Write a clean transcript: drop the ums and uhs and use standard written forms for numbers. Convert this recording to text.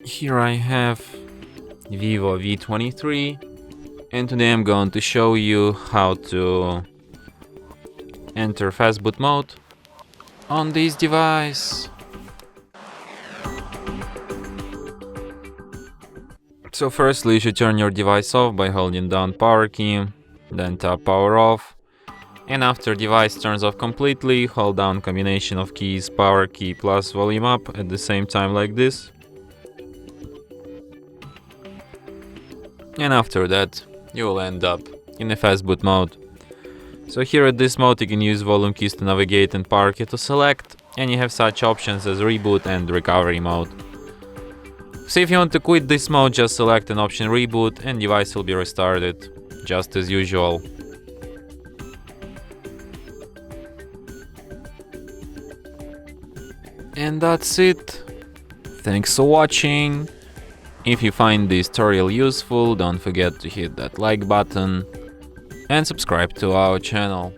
Here I have VIVO V23, and today I'm going to show you how to enter Fastboot Mode on this device. So firstly, you should turn your device off by holding down power key, then tap power off, and after device turns off completely, hold down combination of keys power key plus volume up at the same time like this. And after that, you will end up in a Fastboot mode. So here at this mode you can use volume keys to navigate and power key to select, and you have such options as reboot and recovery mode. So if you want to quit this mode, just select an option reboot and device will be restarted, just as usual. And that's it. Thanks for watching. If you find this tutorial useful, don't forget to hit that like button and subscribe to our channel.